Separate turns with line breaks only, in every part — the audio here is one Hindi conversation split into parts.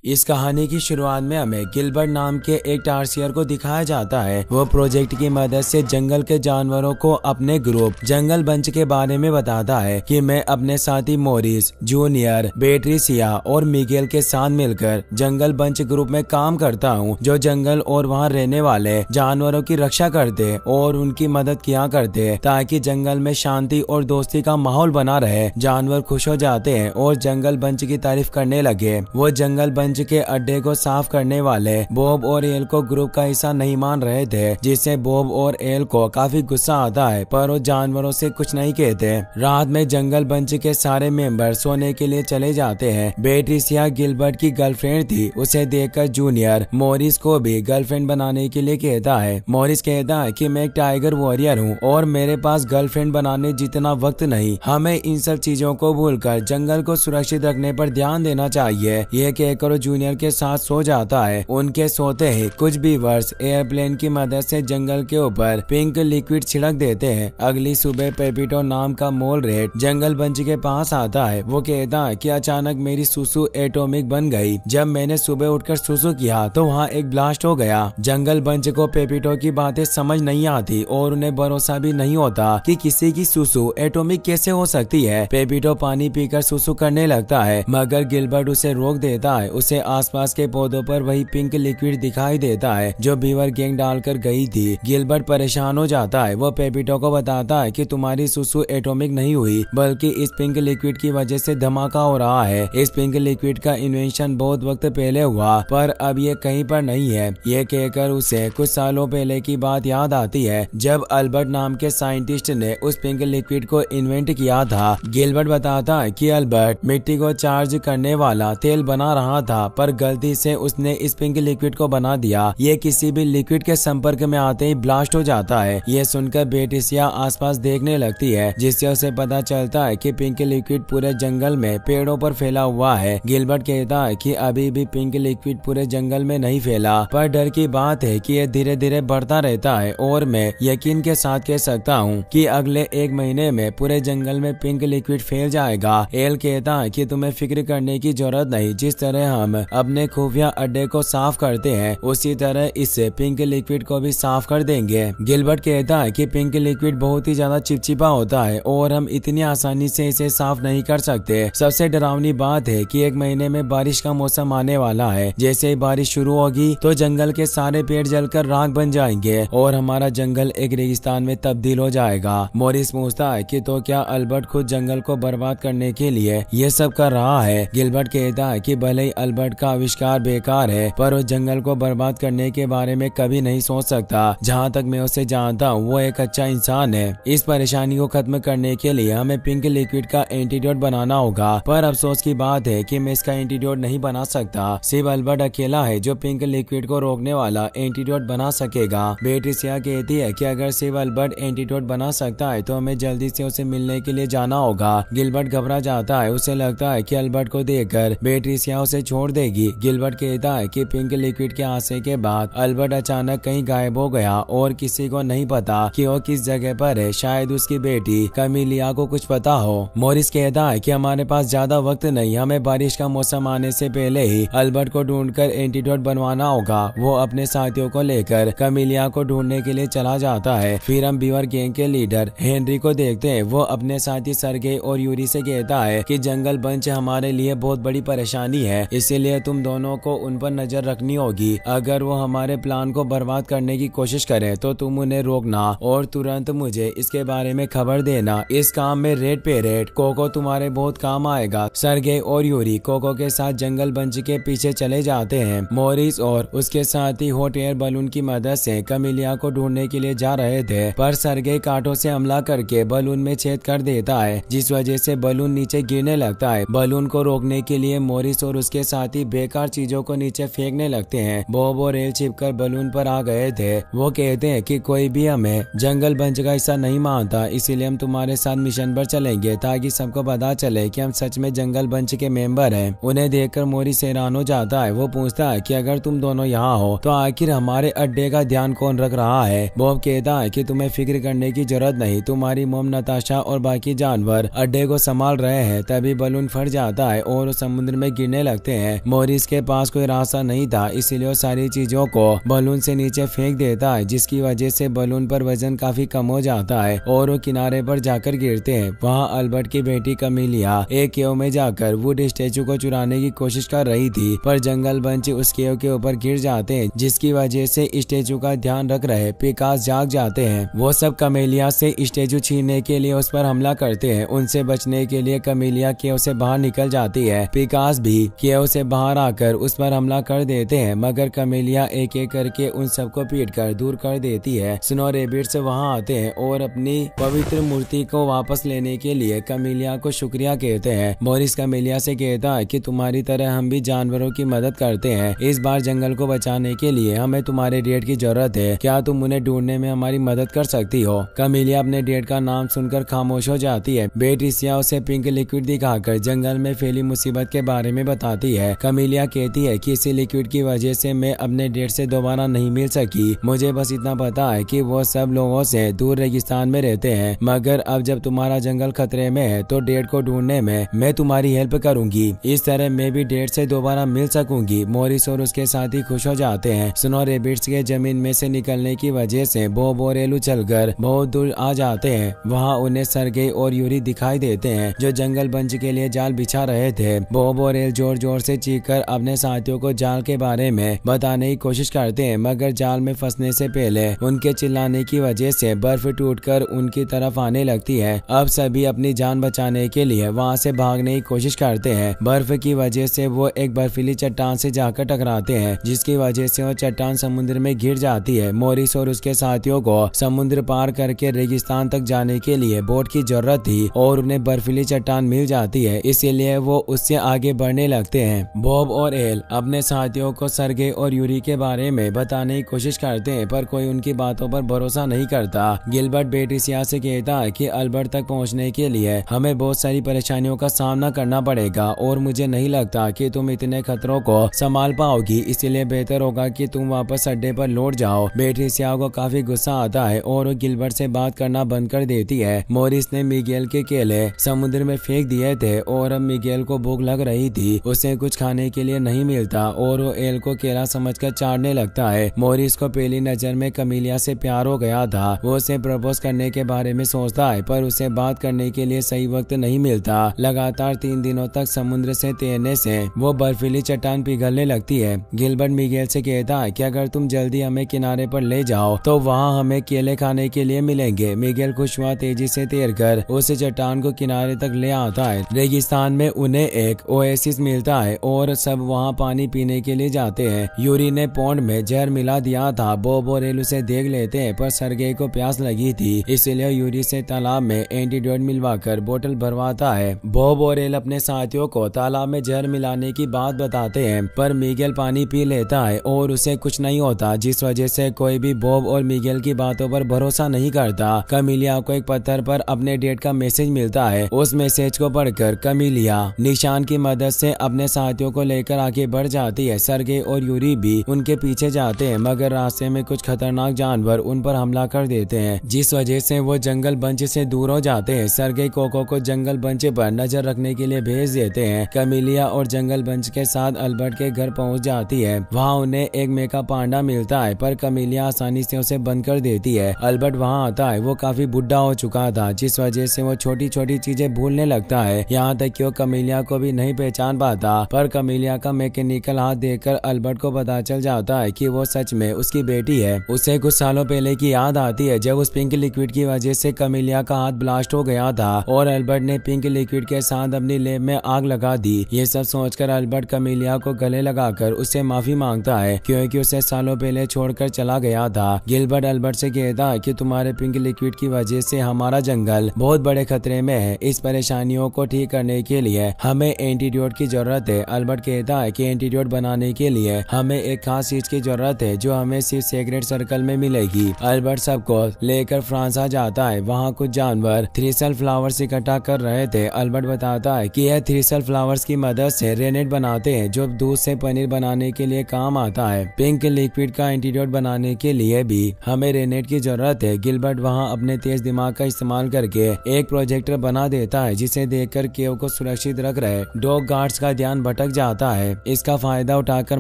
इस कहानी की शुरुआत में हमें गिलबर्ट नाम के एक टारसियर को दिखाया जाता है। वो प्रोजेक्ट की मदद से जंगल के जानवरों को अपने ग्रुप जंगल बंच के बारे में बताता है कि मैं अपने साथी मॉरिस, जूनियर, पेट्रिसिया और मिगेल के साथ मिलकर जंगल बंच ग्रुप में काम करता हूँ, जो जंगल और वहाँ रहने वाले जानवरों की रक्षा करते और उनकी मदद किया करते ताकि जंगल में शांति और दोस्ती का माहौल बना रहे। जानवर खुश हो जाते हैं और जंगल बंच की तारीफ करने लगे। वो जंगल बंच के अड्डे को साफ करने वाले बॉब और एल को ग्रुप का हिस्सा नहीं मान रहे थे, जिससे बॉब और एल को काफी गुस्सा आता है, पर वो जानवरों से कुछ नहीं कहते। रात में जंगल बंच के सारे मेंबर सोने के लिए चले जाते हैं। पेट्रिसिया गिलबर्ट की गर्लफ्रेंड थी। उसे देखकर जूनियर मॉरिस को भी गर्लफ्रेंड बनाने के लिए कहता है। मॉरिस कहता है कि मैं एक टाइगर वॉरियर हूँ और मेरे पास गर्लफ्रेंड बनाने जितना वक्त नहीं। हमें इन सब चीजों को भूलकर जंगल को सुरक्षित रखने पर ध्यान देना चाहिए। यह कहकर जूनियर के साथ सो जाता है। उनके सोते ही कुछ बीवर्स एयरप्लेन की मदद से जंगल के ऊपर पिंक लिक्विड छिड़क देते हैं। अगली सुबह पेपिटो नाम का मोल रेड जंगल बंच के पास आता है। वो कहता है कि अचानक मेरी सुसु एटॉमिक बन गई। जब मैंने सुबह उठकर सुसु किया तो वहाँ एक ब्लास्ट हो गया। जंगल बंच को पेपिटो की बातें समझ नहीं आती और उन्हें भरोसा भी नहीं होता कि किसी की सुसु एटॉमिक कैसे हो सकती है। पेपिटो पानी पीकर सुसु करने लगता है, मगर गिलबर्ट उसे रोक देता है। उसे आसपास के पौधों पर वही पिंक लिक्विड दिखाई देता है जो बीवर गैंग डालकर गई थी। गिलबर्ट परेशान हो जाता है। वो पेपिटो को बताता है कि तुम्हारी सुसु एटॉमिक नहीं हुई, बल्कि इस पिंक लिक्विड की वजह से धमाका हो रहा है। इस पिंक लिक्विड का इन्वेंशन बहुत वक्त पहले हुआ, पर अब ये कहीं पर नहीं है। ये कहकर उसे कुछ सालों पहले की बात याद आती है, जब अल्बर्ट नाम के साइंटिस्ट ने उस पिंक लिक्विड को इन्वेंट किया था। गिलबर्ट बताता है कि अल्बर्ट मिट्टी को चार्ज करने वाला तेल बना रहा था, पर गलती से उसने इस पिंक लिक्विड को बना दिया। ये किसी भी लिक्विड के संपर्क में आते ही ब्लास्ट हो जाता है। ये सुनकर पेट्रिसिया आसपास देखने लगती है, जिससे उसे पता चलता है कि पिंक लिक्विड पूरे जंगल में पेड़ों पर फैला हुआ है। गिलबर्ट कहता है कि अभी भी पिंक लिक्विड पूरे जंगल में नहीं फैला, पर डर की बात है कि यह धीरे धीरे बढ़ता रहता है और मैं यकीन के साथ कह सकता हूँ कि अगले एक महीने में पूरे जंगल में पिंक लिक्विड फैल जाएगा। एल कहता है कि तुम्हें फिक्र करने की जरूरत नहीं। जिस तरह हम अपने खुफिया अड्डे को साफ करते हैं, उसी तरह इससे पिंक लिक्विड को भी साफ कर देंगे। गिलबर्ट कहता है कि पिंक लिक्विड बहुत ही ज्यादा चिपचिपा होता है और हम इतनी आसानी से इसे साफ नहीं कर सकते। सबसे डरावनी बात है कि एक महीने में बारिश का मौसम आने वाला है। जैसे ही बारिश शुरू होगी तो जंगल के सारे पेड़ जलकर राख बन जाएंगे और हमारा जंगल एक रेगिस्तान में तब्दील हो जाएगा। मॉरिस पूछता है कि तो क्या अल्बर्ट खुद जंगल को बर्बाद करने के लिए ये सब कर रहा है। गिलबर्ट कहता है कि भले ही अल्बर्ट का आविष्कार बेकार है, पर उस जंगल को बर्बाद करने के बारे में कभी नहीं सोच सकता। जहाँ तक मैं उसे जानता हूँ वो एक अच्छा इंसान है। इस परेशानी को खत्म करने के लिए हमें पिंक लिक्विड का एंटीडोट बनाना होगा, पर अफसोस की बात है कि मैं इसका एंटीडोट नहीं बना सकता। सिर्फ अल्बर्ट अकेला है जो पिंक लिक्विड को रोकने वाला एंटीडोट बना सकेगा। पेट्रिसिया कहती है कि अगर सिर्फ अल्बर्ट एंटीडोट बना सकता है तो हमें जल्दी से उसे मिलने के लिए जाना होगा। गिलबर्ट घबरा जाता है। उसे लगता है कि अल्बर्ट को देखकर पेट्रिसिया उसे छोड़ देगी। गिलबर्ट कहता है कि पिंक लिक्विड के हादसे के बाद अल्बर्ट अचानक कहीं गायब हो गया और किसी को नहीं पता कि वो किस जगह पर है। शायद उसकी बेटी कमिलिया को कुछ पता हो। मॉरिस कहता है कि हमारे पास ज्यादा वक्त नहीं, हमें बारिश का मौसम आने से पहले ही अल्बर्ट को ढूंढकर एंटीडोट बनवाना होगा। वो अपने साथियों को लेकर कमिलिया को ढूंढने के लिए चला जाता है। फिर हम बीवर गैंग के लीडर हेनरी को देखते हैं। वो अपने साथी सरगे और यूरी से कहता है कि जंगल बंच हमारे लिए बहुत बड़ी परेशानी है, इसीलिए तुम दोनों को उन पर नजर रखनी होगी। अगर वो हमारे प्लान को बर्बाद करने की कोशिश करे तो तुम उन्हें रोकना और तुरंत मुझे इसके बारे में खबर देना। इस काम में रेड पेरेट कोको तुम्हारे बहुत काम आएगा। सरगे और यूरी कोको के साथ जंगल बंच के पीछे चले जाते हैं। मॉरिस और उसके साथी हॉट एयर बलून की मदद से कमिलिया को ढूंढने के लिए जा रहे थे, पर सरगे कांटों से हमला करके बलून में छेद कर देता है, जिस वजह से बलून नीचे गिरने लगता है। बलून को रोकने के लिए मॉरिस और उसके साथी बेकार चीजों को नीचे फेंकने लगते हैं। बॉब और एल छिपकर बलून पर आ गए थे। वो कहते हैं कि कोई भी हमें जंगल बंच का हिस्सा नहीं मानता, इसीलिए हम तुम्हारे साथ मिशन पर चलेंगे ताकि सबको पता चले कि हम सच में जंगल बंच के मेंबर हैं। उन्हें देखकर मॉरिस हैरान हो जाता है। वो पूछता है कि अगर तुम दोनों यहाँ हो तो आखिर हमारे अड्डे का ध्यान कौन रख रहा है। बॉब कहता है कि तुम्हें फिक्र करने की जरूरत नहीं, तुम्हारी मोम नताशा और बाकी जानवर अड्डे को संभाल रहे हैं। तभी बलून फट जाता है और समुद्र में गिरने लगते हैं। हैं। मॉरिस के पास कोई रास्ता नहीं था, इसीलिए वो सारी चीजों को बलून से नीचे फेंक देता है, जिसकी वजह से बलून पर वजन काफी कम हो जाता है और वो किनारे पर जाकर गिरते हैं। वहाँ अल्बर्ट की बेटी कमीलिया एक केव में जाकर वुड स्टेचू को चुराने की कोशिश कर रही थी, पर जंगल बंच उस केव के ऊपर गिर जाते हैं, जिसकी वजह से स्टेचू का ध्यान रख रहे पिकास जाग जाते हैं। वो सब कमीलिया से स्टेचू छीनने के लिए उस पर हमला करते हैं। उनसे बचने के लिए कमीलिया केव से बाहर निकल जाती है। पिकास भी केव से बाहर आकर उस पर हमला कर देते हैं, मगर कमीलिया एक एक करके उन सबको पीटकर दूर कर देती है। स्नो रैबिट्स वहां आते हैं और अपनी पवित्र मूर्ति को वापस लेने के लिए कमीलिया को शुक्रिया कहते हैं। मॉरिस कमीलिया से कहता है कि तुम्हारी तरह हम भी जानवरों की मदद करते हैं। इस बार जंगल को बचाने के लिए हमें तुम्हारे डैड की जरूरत है। क्या तुम उन्हें ढूंढने में हमारी मदद कर सकती हो? कमीलिया अपने डैड का नाम सुनकर खामोश हो जाती है। बेट्रिसिया उसे पिंक लिक्विड दिखाकर जंगल में फैली मुसीबत के बारे में बताती है। कमीलिया कहती है कि इसी लिक्विड की वजह से मैं अपने डैड से दोबारा नहीं मिल सकी। मुझे बस इतना पता है कि वो सब लोगों से दूर रेगिस्तान में रहते हैं, मगर अब जब तुम्हारा जंगल खतरे में है तो डैड को ढूंढने में मैं तुम्हारी हेल्प करूंगी। इस तरह मैं भी डैड से दोबारा मिल सकूंगी। मॉरिस और उसके साथी खुश हो जाते हैं। स्नो रैबिट्स के जमीन में से निकलने की वजह से बॉब और एलू चलकर बहुत दूर आ जाते हैं। वहाँ उन्हें सर्गेई और यूरी दिखाई देते हैं, जो जंगल बंच के लिए जाल बिछा रहे थे। बॉब और एल जोर जोर से चीखकर अपने साथियों को जाल के बारे में बताने की कोशिश करते हैं, मगर जाल में फंसने से पहले उनके चिल्लाने की वजह से बर्फ टूटकर उनकी तरफ आने लगती है। अब सभी अपनी जान बचाने के लिए वहाँ से भागने की कोशिश करते हैं। बर्फ की वजह से वो एक बर्फीली चट्टान से जाकर टकराते हैं, जिसकी वजह से वो चट्टान समुद्र में गिर जाती है। मॉरिस और उसके साथियों को समुद्र पार करके रेगिस्तान तक जाने के लिए बोट की जरूरत थी और उन्हें बर्फीली चट्टान मिल जाती है, इसीलिए वो उससे आगे बढ़ने लगते हैं। बॉब और एल अपने साथियों को सर्गेई और यूरी के बारे में बताने की कोशिश करते हैं, पर कोई उनकी बातों पर भरोसा नहीं करता। गिलबर्ट बेट्रिसिया से कहता है कि अल्बर्ट तक पहुंचने के लिए हमें बहुत सारी परेशानियों का सामना करना पड़ेगा और मुझे नहीं लगता कि तुम इतने खतरों को संभाल पाओगी, इसलिए बेहतर होगा कि तुम वापस अड्डे पर लौट जाओ। बेट्रिसिया को काफी गुस्सा आता है और वो गिलबर्ट से बात करना बंद कर देती है। मॉरिस ने मिगेल के केले समुद्र में फेंक दिए थे और अब मिगेल को भूख लग रही थी। उसे कुछ खाने के लिए नहीं मिलता और वो एल को केला समझकर चाटने लगता है। मॉरिस को पहली नजर में कमीलिया से प्यार हो गया था। वो उसे प्रपोज करने के बारे में सोचता है, पर उसे बात करने के लिए सही वक्त नहीं मिलता। लगातार 3 दिनों तक समुद्र से तैरने से वो बर्फीली चट्टान पिघलने लगती है। गिलबर्ट मिगेल से कहता है कि अगर तुम जल्दी हमें किनारे पर ले जाओ तो वहाँ हमें केले खाने के लिए मिलेंगे। मिगेल खुश हुआ तेजी से तैरकर उस चट्टान को किनारे तक ले आता है। रेगिस्तान में उन्हें एक ओएसिस मिलता है और सब वहाँ पानी पीने के लिए जाते हैं। यूरी ने पौंड में जहर मिला दिया था। बॉब और एल उसे देख लेते हैं, पर सर्गेई को प्यास लगी थी, इसलिए यूरी से तालाब में एंटीडोट मिलवाकर बोतल भरवाता है। बॉब और एल अपने साथियों को तालाब में जहर मिलाने की बात बताते हैं, पर मिगेल पानी पी लेता है और उसे कुछ नहीं होता, जिस वजह से कोई भी बॉब और मिगेल की बातों पर भरोसा नहीं करता। कमीलिया को एक पत्थर पर अपने डेट का मैसेज मिलता है। उस मैसेज को पढ़कर कमीलिया निशान की मदद से अपने साथियों को लेकर आगे बढ़ जाती है। सर्गेई और यूरी भी उनके पीछे जाते हैं, मगर रास्ते में कुछ खतरनाक जानवर उन पर हमला कर देते हैं, जिस वजह से वो जंगल बंच से दूर हो जाते हैं। सर्गेई कोको को जंगल बंच पर नजर रखने के लिए भेज देते हैं। कमीलिया और जंगल बंच के साथ अल्बर्ट के घर पहुंच जाती है। वहाँ उन्हें एक मेका पांडा मिलता है, पर कमीलिया आसानी से उसे बंद कर देती है। अल्बर्ट वहाँ आता है। वो काफी बुढ़ा हो चुका था, जिस वजह से वो छोटी छोटी चीजें भूलने लगता है, यहाँ तक कि वो कमीलिया को भी नहीं पहचान पाता। पर कमीलिया का मैकेनिकल हाथ देखकर अल्बर्ट को पता चल जाता है कि वो सच में उसकी बेटी है। उसे कुछ सालों पहले की याद आती है, जब उस पिंक लिक्विड की वजह से कमीलिया का हाथ ब्लास्ट हो गया था और अल्बर्ट ने पिंक लिक्विड के साथ अपनी लैब में आग लगा दी। ये सब सोचकर अल्बर्ट कमीलिया को गले लगाकर उससे माफी मांगता है, क्योंकि उसे सालों पहले छोड़कर चला गया था। गिलबर्ट अल्बर्ट से कहता है कि तुम्हारे पिंक लिक्विड की वजह से हमारा जंगल बहुत बड़े खतरे में है। इस परेशानियों को ठीक करने के लिए हमें एंटीडोट की जरूरत है। अल्बर्ट कहता है कि एंटीडोट बनाने के लिए हमें एक खास चीज की जरूरत है, जो हमें सिर्फ सीक्रेट सर्कल में मिलेगी। अल्बर्ट सबको लेकर फ्रांस आ जाता है। वहाँ कुछ जानवर थ्रिसल फ्लावर्स इकट्ठा कर रहे थे। अल्बर्ट बताता है कि यह थ्रिसल फ्लावर्स की मदद से रेनेट बनाते हैं, जो दूध से पनीर बनाने के लिए काम आता है। पिंक लिक्विड का एंटीडोट बनाने के लिए भी हमें रेनेट की जरूरत है। गिलबर्ट वहाँ अपने तेज दिमाग का इस्तेमाल करके एक प्रोजेक्टर बना देता है, जिसे देखकर केव को सुरक्षित रख रहे डॉग गार्ड्स का ध्यान भटक भटक जाता है। इसका फायदा उठाकर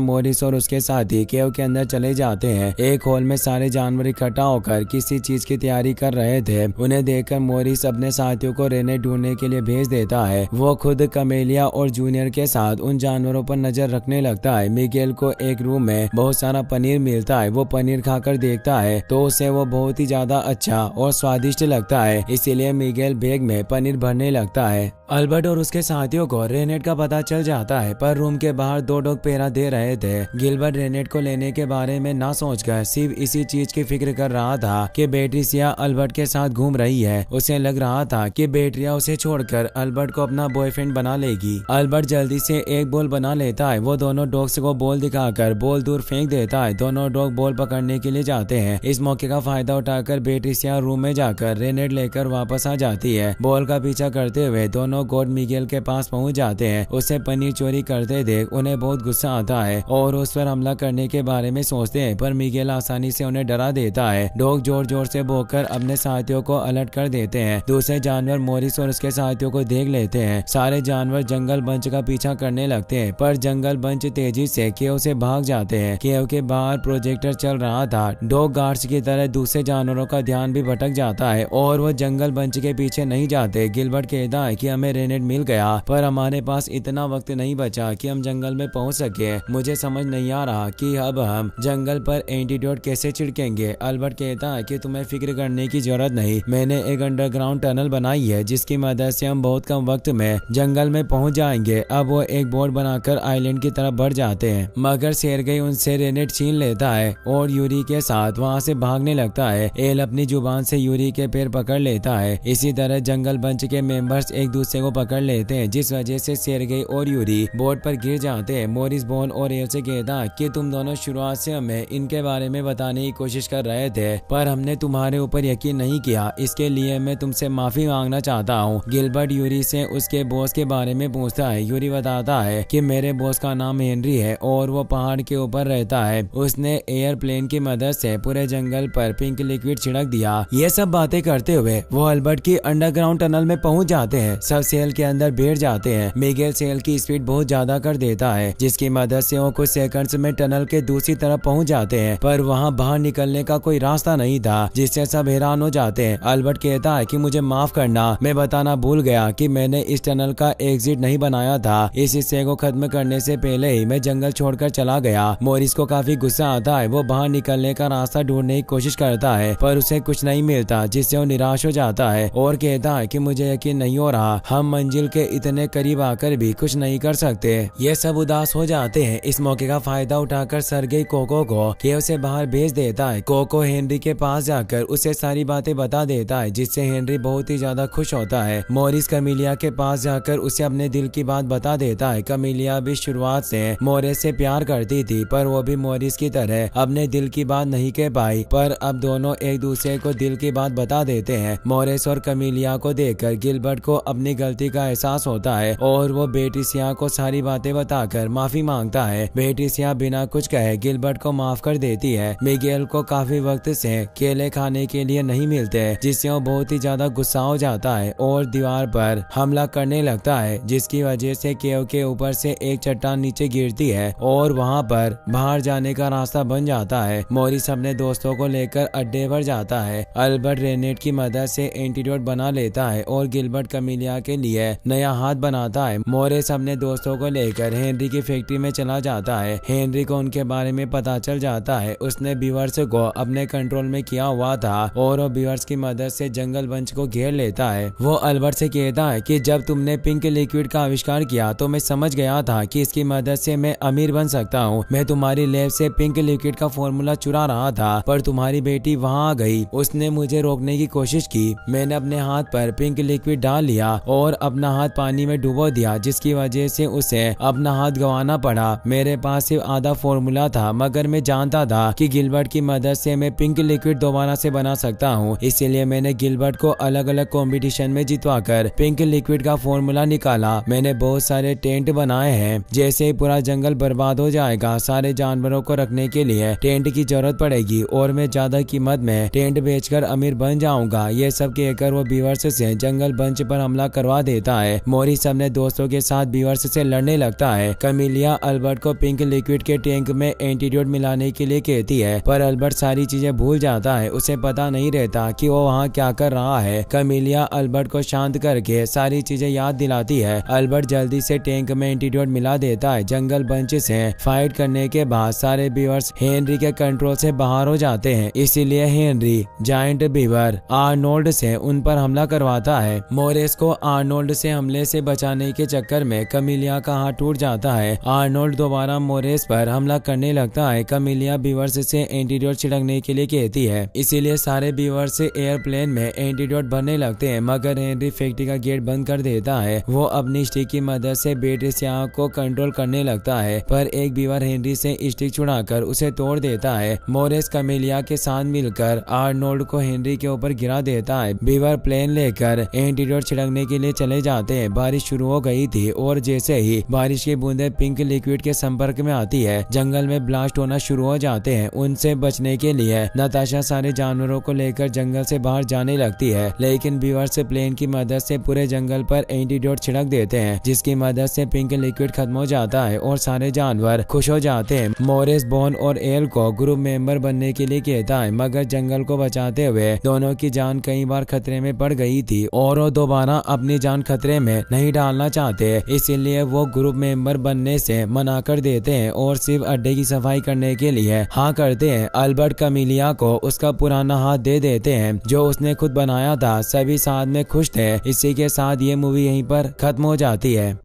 मॉरिस और उसके साथी केव के अंदर चले जाते हैं। एक हॉल में सारे जानवर इकट्ठा होकर किसी चीज की तैयारी कर रहे थे। उन्हें देखकर मॉरिस अपने साथियों को रेनेट ढूंढने के लिए भेज देता है। वो खुद कमेलिया और जूनियर के साथ उन जानवरों पर नजर रखने लगता है। मिगेल को एक रूम में बहुत सारा पनीर मिलता है। वो पनीर खाकर देखता है तो उसे वो बहुत ही ज्यादा अच्छा और स्वादिष्ट लगता है, इसीलिए मिगेल बैग में पनीर भरने लगता है। अल्बर्ट और उसके साथियों को रेनेट का पता चल जाता है, पर रूम के बाहर 2 डॉग पहरा दे रहे थे। गिलबर्ट रेनेट को लेने के बारे में ना सोचकर सिर्फ इसी चीज की फिक्र कर रहा था कि बेट्रिसिया अल्बर्ट के साथ घूम रही है। उसे लग रहा था कि बेट्रिया उसे छोड़कर अल्बर्ट को अपना बॉयफ्रेंड बना लेगी। अल्बर्ट जल्दी से एक बॉल बना लेता है। वो दोनों डॉग्स को बॉल दिखाकर बॉल दूर फेंक देता है। दोनों डॉग बॉल पकड़ने के लिए जाते हैं। इस मौके का फायदा उठाकर बेट्रिसिया रूम में जाकर रेनेट लेकर वापस आ जाती है। बॉल का पीछा करते हुए दोनों गॉड मिगेल के पास पहुंच जाते हैं। उसे पनीर चोरी करते देख उन्हें बहुत गुस्सा आता है और उस पर हमला करने के बारे में सोचते हैं, पर मिगेल आसानी से उन्हें डरा देता है। डॉग जोर जोर से भौंककर अपने साथियों को अलर्ट कर देते हैं। दूसरे जानवर मॉरिस और उसके साथियों को देख लेते हैं। सारे जानवर जंगल बंच का पीछा करने लगते हैं, पर जंगल बंच तेजी से केव से भाग जाते हैं। केव के बाहर प्रोजेक्टर चल रहा था। डॉग गार्ड्स की तरह दूसरे जानवरों का ध्यान भी भटक जाता है और वो जंगल बंच के पीछे नहीं जाते। गिलबर्ट कहता है कि हमें रेनेट मिल गया, पर हमारे पास इतना वक्त नहीं बचा कि हम जंगल में पहुंच सके। मुझे समझ नहीं आ रहा कि अब हम जंगल पर एंटीडोट कैसे छिड़केंगे। अल्बर्ट कहता है कि तुम्हें फिक्र करने की जरूरत नहीं, मैंने एक अंडरग्राउंड टनल बनाई है जिसकी मदद से हम बहुत कम वक्त में जंगल में पहुंच जाएंगे। अब वो एक बोट बनाकर आइलैंड की तरफ बढ़ जाते हैं, मगर सेर्गेई उनसे रेनेट छीन लेता है और यूरी के साथ वहाँ से भागने लगता है। एल अपनी जुबान से यूरी के पैर पकड़ लेता है। इसी तरह जंगल बंच के मेंबर्स एक दूसरे को पकड़ लेते हैं, जिस वजह से सेर्गेई और यूरी बोट पर गिर जाते हैं। मॉरिस बॉन और एल से कहता कि तुम दोनों शुरुआत से हमें इनके बारे में बताने की कोशिश कर रहे थे, पर हमने तुम्हारे ऊपर यकीन नहीं किया। इसके लिए मैं तुमसे माफी मांगना चाहता हूँ। गिलबर्ट यूरी से उसके बॉस के बारे में पूछता है। यूरी बताता है कि मेरे बॉस का नाम हेनरी है और वो पहाड़ के ऊपर रहता है। उसने एयरप्लेन की मदद से पूरे जंगल पर पिंक लिक्विड छिड़क दिया। ये सब बातें करते हुए वो अल्बर्ट की अंडरग्राउंड टनल में पहुंच जाते हैं। सब सेल के अंदर बैठ जाते हैं। मिगेल सेल की स्पीड बहुत ज्यादा कर देता है, जिसकी मदद से वो कुछ सेकंड्स में टनल के दूसरी तरफ पहुंच जाते हैं, पर वहां बाहर निकलने का कोई रास्ता नहीं था, जिससे सब हैरान हो जाते हैं। अल्बर्ट कहता है कि मुझे माफ करना, मैं बताना भूल गया कि मैंने इस टनल का एग्जिट नहीं बनाया था। इस हिस्से को खत्म करने से पहले ही मैं जंगल छोड़कर चला गया। मॉरिस को काफी गुस्सा आता है। वो बाहर निकलने का रास्ता ढूंढने की कोशिश करता है, पर उसे कुछ नहीं मिलता, जिससे वो निराश हो जाता है और कहता है कि मुझे यकीन नहीं हो रहा, हम मंजिल के इतने करीब आकर भी कुछ नहीं कर सकते। ये सब उदास हो जाते हैं। इस मौके का फायदा उठाकर सेर्गेई कोको को केव से बाहर भेज देता है। कोको हेनरी के पास जाकर उसे सारी बातें बता देता है, जिससे हेनरी बहुत ही ज्यादा खुश होता है। मॉरिस कमेलिया के पास जाकर उसे अपने दिल की बात बता देता है। कमेलिया भी शुरुआत से मॉरिस से प्यार करती थी, पर वो भी मॉरिस की तरह अपने दिल की बात नहीं कह पाई, पर अब दोनों एक दूसरे को दिल की बात बता देते हैं। मॉरिस और कमेलिया को देखकर गिलबर्ट को अपनी गलती का एहसास होता है और वो बेट्रिसिया को सारी बातें बताकर माफी मांगता है। बेट्रिसिया बिना कुछ कहे गिलबर्ट को माफ कर देती है। मिगेल को काफी वक्त से केले खाने के लिए नहीं मिलते, जिससे वो बहुत ही ज्यादा गुस्सा हो जाता है और दीवार पर हमला करने लगता है, जिसकी वजह से केव के ऊपर से एक चट्टान नीचे गिरती है और वहाँ पर बाहर जाने का रास्ता बन जाता है। मॉरिस अपने दोस्तों को लेकर अड्डे पर जाता है। अल्बर्ट रेनेट की मदद से एंटीडोट बना लेता है और गिलबर्ट कमेलिया के लिए नया हाथ बनाता है। मॉरिस अपने दोस्तों को लेकर हेनरी की फैक्ट्री में चला जाता है। हेनरी को उनके बारे में पता चल जाता है। उसने बीवर्स को अपने कंट्रोल में किया हुआ था और वो बीवर्स की मदद से जंगल बंच को घेर लेता है। वो अल्बर्ट से कहता है कि जब तुमने पिंक लिक्विड का आविष्कार किया तो मैं समझ गया था कि इसकी मदद से मैं अमीर बन सकता हूँ। मैं तुम्हारी लैब से पिंक लिक्विड का फॉर्मूला चुरा रहा था, पर तुम्हारी बेटी वहाँ आ गई। उसने मुझे रोकने की कोशिश की। मैंने अपने हाथ पर पिंक लिक्विड डाल लिया और अपना हाथ पानी में डुबो दिया, जिसकी वजह से उसे अपना हाथ गंवाना पड़ा। मेरे पास सिर्फ आधा फॉर्मूला था, मगर मैं जानता था कि गिलबर्ट की मदद से मैं पिंक लिक्विड दोबारा से बना सकता हूँ। इसीलिए मैंने गिलबर्ट को अलग अलग कंपटीशन में जितवाकर पिंक लिक्विड का फॉर्मूला निकाला। मैंने बहुत सारे टेंट बनाए हैं। जैसे ही पूरा जंगल बर्बाद हो जाएगा, सारे जानवरों को रखने के लिए टेंट की जरूरत पड़ेगी और मैं ज्यादा कीमत में टेंट बेचकर अमीर बन जाऊंगा। ये सब कहकर वो बीवर्स से जंगल बंच पर हमला करवा देता है। मॉरिस अपने दोस्तों के साथ बीवर्स से लड़ने लगता है। कमीलिया अल्बर्ट को पिंक लिक्विड के टैंक में एंटीडोट मिलाने के लिए कहती है, पर अल्बर्ट सारी चीजें भूल जाता है। उसे पता नहीं रहता कि वो वहाँ क्या कर रहा है। कमीलिया अल्बर्ट को शांत करके सारी चीजें याद दिलाती है। अल्बर्ट जल्दी से टैंक में एंटीडोट मिला देता है। जंगल बंच से फाइट करने के बाद सारे बीवर्स हेनरी के कंट्रोल से बाहर हो जाते हैं, इसीलिए हेनरी जायंट बीवर आर्नोल्ड से उन पर हमला करवाता है। मोरेस को आर्नोल्ड से हमले से बचाने के चक्कर में कमीलिया का हाथ टूट जाता है। आर्नोल्ड दोबारा मोरेस पर हमला करने लगता है। कमीलिया बीवर्स से एंटीडोट छिड़कने के लिए कहती है, इसीलिए सारे बीवर्स से एयरप्लेन में एंटीडोट भरने लगते हैं, मगर हेनरी फैक्ट्री का गेट बंद कर देता है। वो अपनी स्टिक की मदद से बेटिसिया को कंट्रोल करने लगता है, पर एक बीवर हेनरी से स्टिक छुड़ाकर उसे तोड़ देता है। मोरेस कमीलिया के साथ मिलकर आर्नोल्ड को हेनरी के ऊपर गिरा देता है। बीवर प्लेन लेकर एंटीडोट छिड़कने के लिए चले जाते हैं। बारिश शुरू हो गई थी और जैसे ही बारिश की बूंदें पिंक लिक्विड के संपर्क में आती है, जंगल में ब्लास्ट होना शुरू हो जाते हैं। उनसे बचने के लिए नताशा सारे जानवरों को लेकर जंगल से बाहर जाने लगती है, लेकिन बीवर्स प्लेन की मदद से पूरे जंगल पर एंटीडोट छिड़क देते हैं, जिसकी मदद से पिंक लिक्विड खत्म हो जाता है और सारे जानवर खुश हो जाते हैं। मोरेस बॉन और एल को ग्रुप मेंबर बनने के लिए कहता है, मगर जंगल को बचाते हुए दोनों की जान कई बार खतरे में पड़ गई थी और वो दोबारा अपनी जान खतरे में नहीं डालना चाहते, इसीलिए वो ग्रुप मेंबर बनने से मना कर देते हैं और सिर्फ अड्डे की सफाई करने के लिए हाँ करते हैं। अल्बर्ट कमीलिया को उसका पुराना हाथ दे देते हैं जो उसने खुद बनाया था। सभी साथ में खुश थे। इसी के साथ ये मूवी यहीं पर खत्म हो जाती है।